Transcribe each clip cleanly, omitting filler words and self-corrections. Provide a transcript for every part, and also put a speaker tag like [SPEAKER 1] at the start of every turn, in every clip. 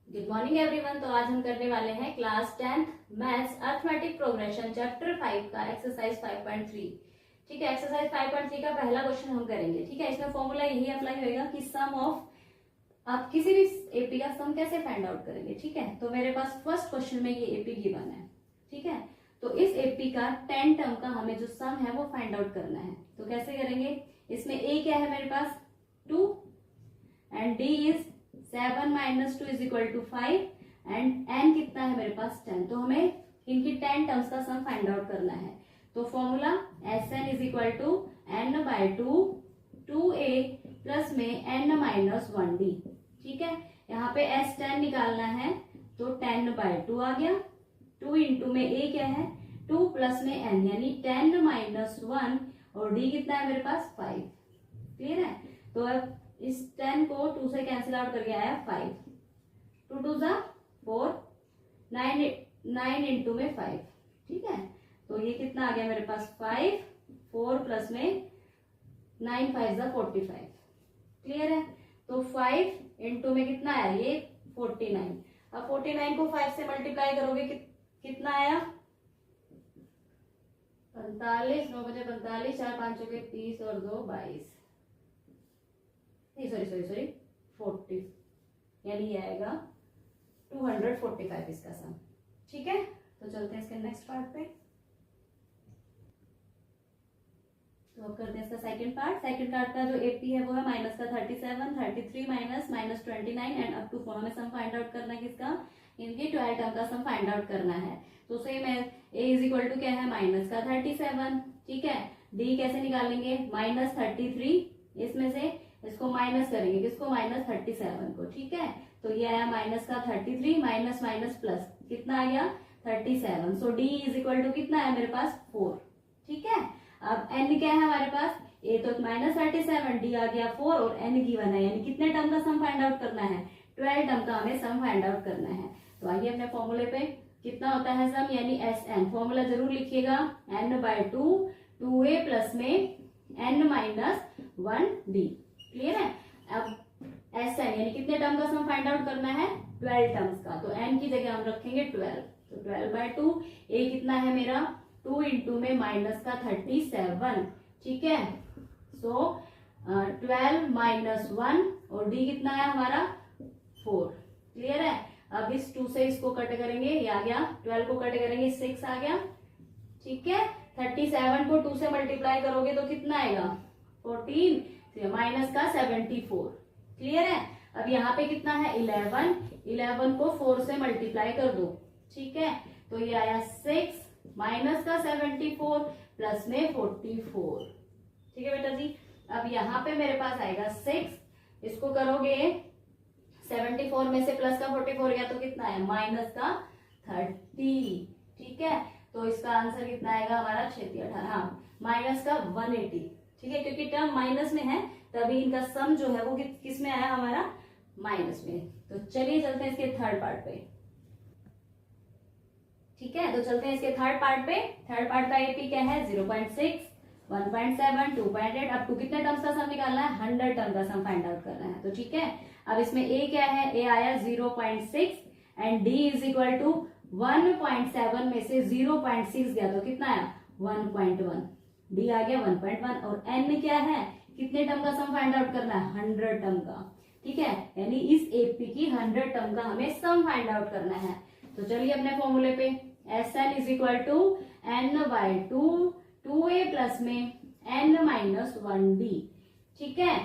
[SPEAKER 1] Good morning everyone. तो आज हम करने वाले हैं class 10th maths arithmetic progression chapter 5 का एक्सरसाइज 5.3। ठीक है, एक्सरसाइज 5.3 का पहला क्वेश्चन हम करेंगे। ठीक है, इसमें फॉर्मूला यही अप्लाई होगा कि सम ऑफ, आप किसी भी एपी का सम कैसे फाइंड आउट करेंगे। ठीक है, तो मेरे पास फर्स्ट क्वेश्चन में ये एपी गिवन है। ठीक है, तो इस एपी का 10 टर्म का हमें जो सम है वो फाइंड आउट करना है। तो कैसे करेंगे, इसमें ए क्या है मेरे पास 2 and D is 7 - 2 = 5 and n कितना है मेरे पास 10। तो हमें इनकी 10 टर्म्स का सम फाइंड आउट करना है। तो formula Sn = n/2 2a plus में n-1d। ठीक है, यहाँ पे S10 निकालना है तो 10/2 आ गया। 2 इंटू में a क्या है 2 प्लस में n यानी 10 - 1 और d कितना है मेरे पास 5। क्लियर है, तो अब इस 10 को 2 से कैंसिल आउट करके आया 5, 2 2 ज़ा 4, 9 इंटू में 5। ठीक है, तो ये कितना आ गया मेरे पास 5, 4 प्लस में 9 5 ज़ा 45। क्लियर है, तो 5 इंटू में कितना आया ये 49। अब 49 को 5 से मल्टीप्लाई करोगे कितना आया 45, 9 बजे 45, 4 5 के 30 और 2 22, सॉरी 40, यानी ये आएगा 245 इसका सम। ठीक है, तो चलते हैं इसके नेक्स्ट पार्ट पे। तो अब करते हैं इसका सेकंड पार्ट। सेकंड पार्ट का जो एपी है वो है माइनस का 37, 33 माइनस -29 एंड अप टू 4 में सम फाइंड आउट करना है किसका, इनकी 12 टर्म का सम फाइंड आउट करना है। तो सेम है, ए = क्या है माइनस का 37। ठीक है, डी कैसे निकालेंगे -33, इसमें से इसको माइनस करेंगे किसको -37 को। ठीक है, तो ये आया माइनस का 33 माइनस माइनस प्लस कितना आ गया 37। सो डी = कितना है मेरे पास 4। ठीक है, अब n क्या है हमारे पास, ए तो -37, डी आ गया 4 और n गिवन है, यानी कितने टर्म का सम फाइंड आउट करना है 12 टर्म का हमें सम फाइंड आउट करना है। तो आइए अपने फॉर्मूले पे, कितना होता है सम यानी Sn, फॉर्मूला जरूर लिखिएगा n/2 2a प्लस में n-1d। क्लियर है, अब Sn यानी कितने टर्म का सम फाइंड आउट करना है 12 टर्म्स का, तो n की जगह हम रखेंगे 12। तो 12/2, a कितना है मेरा 2 इंटू में माइनस का 37। ठीक है, सो 12 - 1 और d कितना है हमारा 4। क्लियर है, अब इस 2 से इसको कट करेंगे, ये आ गया 12 को कट करेंगे 6 आ गया। ठीक है, 37 को 2 से मल्टीप्लाई करोगे तो कितना आएगा 14 माइनस का 74। क्लियर है, अब यहाँ पे कितना है 11 को 4 से मल्टीप्लाई कर दो। ठीक है, तो ये आया 6 माइनस का 74 प्लस में 44। ठीक है बेटा जी, अब यहाँ पे मेरे पास आएगा 6, इसको करोगे 74 में से प्लस का 44 गया तो कितना है माइनस का 30। ठीक है, तो इसका आंसर कितना आएगा हमारा 6×18, हाँ माइनस का 180। ठीक है, क्योंकि टर्म माइनस में है तभी इनका सम जो है वो किस में आया हमारा माइनस में। तो चलिए चलते हैं इसके थर्ड पार्ट पे। ठीक है, तो चलते हैं इसके थर्ड पार्ट पे। थर्ड पार्ट का एपी क्या है 0.6, 1.7, 2.8 अब टू कितने टर्म्स का सम निकालना है 100 टर्म का सम फाइंड आउट करना है। तो ठीक है, अब इसमें ए क्या है, ए आया 0.6 एंड डी = 1.7 में से 0.6 गया तो कितना आया 1.1, डी आ गया 1.1 और n क्या है कितने टर्म का सम फाइंड आउट करना है 100 टर्म का। ठीक है, यानी इस एपी की 100 टर्म का हमें सम फाइंड आउट करना है। तो चलिए अपने फॉर्मूले पे, Sn = n/2 2a प्लस में n-1d। ठीक है,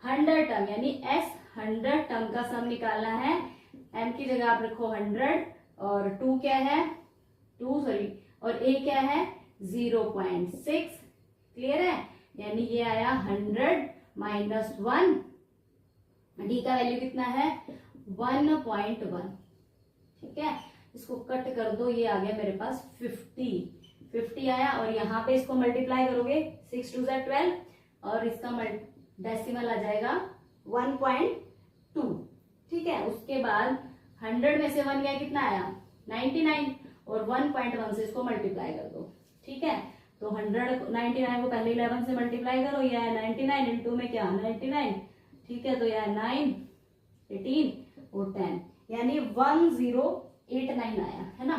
[SPEAKER 1] 100 टर्म यानी S 100 टर्म का सम निकालना है। n की जगह आप रखो 100 और 2 क्या है 2 और a क्या है 0.6। क्लियर है, यानी ये आया 100 - 1, डी का वैल्यू कितना है 1.1। ठीक है, इसको कट कर दो, ये आ गया मेरे पास 50 आया और यहाँ पे इसको मल्टीप्लाई करोगे 6 2 = 12 और इसका डेसिमल आ जाएगा 1.2। ठीक है, उसके बाद 100 में से 1 गया कितना आया 99 और 1.1 से इसको मल्टीप्लाई कर दो। ठीक है, तो 199 को पहले 11 से मल्टीप्लाई करो, ये आया 99 इंटू में क्या 99। ठीक है, तो यह 9 18 और 10 यानी 1089 आया है ना।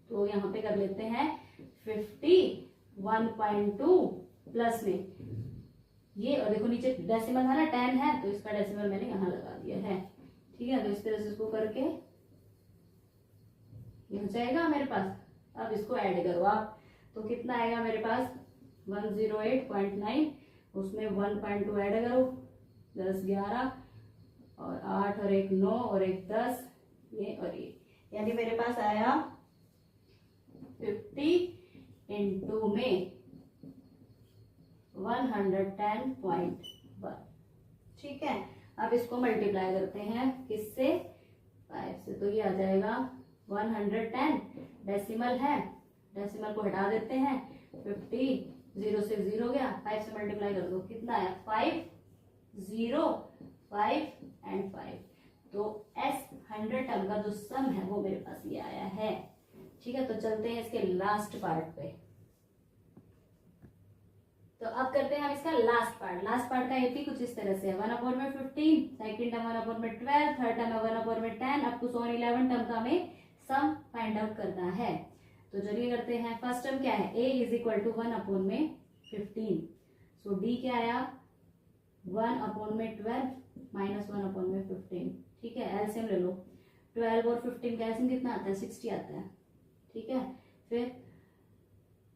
[SPEAKER 1] तो यहाँ पे कर लेते हैं 51.2 प्लस में ये, और देखो नीचे डेसिमल है ना, 10 है तो इसका डेसिमल मैंने यहाँ लगा दिया है। ठीक है, तो इस तरह से इसको करके ये हो जाएगा मेरे पास। अब इसको ऐड करो आप, तो कितना आएगा मेरे पास 108.9, उसमें 1.2 ऐड करो, 10 11 और 8 और 1 9 और 1 10, ये और ये, यानी मेरे पास आया 50 इंटू में 110.1। ठीक है, अब इसको मल्टीप्लाई करते हैं किससे, 5 से, तो ये आ जाएगा 110, डेसिमल है, डेसिमल को हटा देते हैं, 50 0 से 0 गया, 5 से मल्टीप्लाई कर दो, कितना आया 5 0 5 एंड 5। तो S 100 टर्म का जो सम है वो मेरे पास ये आया है। ठीक है, तो चलते हैं इसके लास्ट पार्ट पे। तो अब करते हैं हम इसका लास्ट पार्ट। लास्ट पार्ट का एपी कुछ इस तरह से है, 1/15, second term 1/12, third term 1/10 up to 11 term का हमें सम फाइंड आउट करना है। तो चलिए करते हैं। फर्स्ट टर्म क्या है, a is equal to 1/15, so d क्या आया 1/12 माइनस 1/15। ठीक है, एलसीएम ले लो, 12 और 15 का एलसीएम कितना आता है 60 आता है। ठीक है, फिर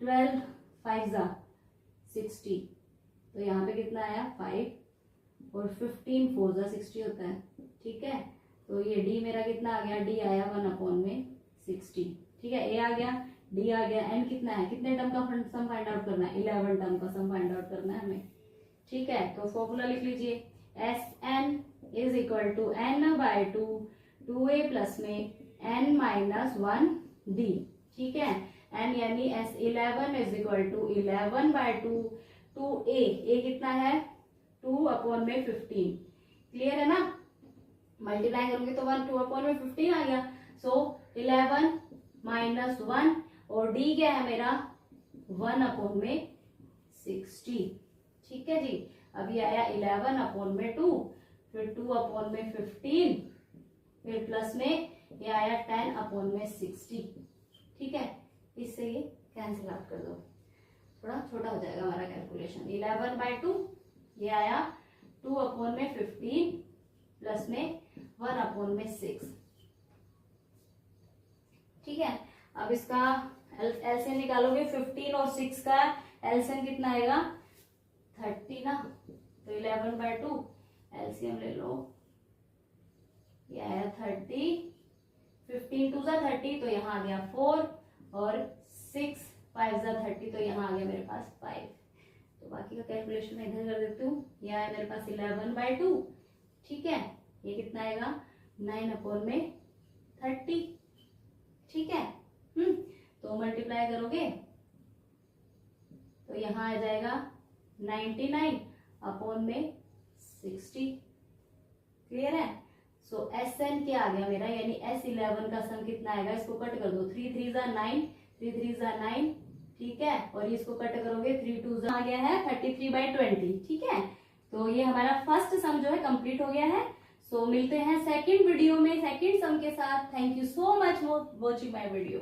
[SPEAKER 1] 12 5 60, तो यहाँ पे कितना आया 5 और 15 4 60 होता है। ठीक है, तो ये d मेरा कितना आ गया, d आया 1/60। ठीक है, a आ गया, d आ गया, n कितना है, कितने टर्म का सम फाइंड आउट करना है, 11 टर्म का सम फाइंड आउट करना है हमें। ठीक है, तो फॉर्मूला लिख लीजिए, Sn is equal to n/2 2a plus में n माइनस 1d। ठीक है, n यानी S11 is equal to 11/2 2a, a कितना है 2/15। क्लियर है ना, मल्टीप्लाई करूंगी तो 1 2/15 आ गया, सो 11 माइनस 1 और d क्या है मेरा 1/60। ठीक है जी, अब ये आया 11/2, फिर 2/15, फिर प्लस में ये आया 10/60। ठीक है, इससे ये कैंसिल आउट कर दो, थोड़ा छोटा हो जाएगा हमारा कैलकुलेशन। 11/2 ये आया 2/15 प्लस में 1/6। ठीक है, अब इसका एलसीएम निकालोगे, 15 और 6 का एलसीएम कितना आएगा 30 ना, तो 11/2 एलसीएम ले लो, ये आया 30, 15 2 30, तो यहाँ आ गया 4 और 6 5 30, तो यहाँ आ गया मेरे पास 5। तो बाकी का कैलकुलेशन मैं इधर कर देती हूँ, ये आया मेरे पास 11/2। ठीक है, ये कितना आएगा 9/30। ठीक है, तो मल्टीप्लाई करोगे तो यहाँ आ जाएगा 99/60। क्लियर है, सो SN क्या आ गया मेरा, यानी S11 का सम कितना आएगा, इसको कट कर दो, 3 3 9 3 3 9। ठीक है, और इसको कट करोगे 3 2 आ गया है 33/20। ठीक है, तो ये हमारा फर्स्ट सम जो है कंप्लीट हो गया है। सो मिलते हैं सेकंड वीडियो में सेकंड सम के साथ। Thank you so much for watching my video.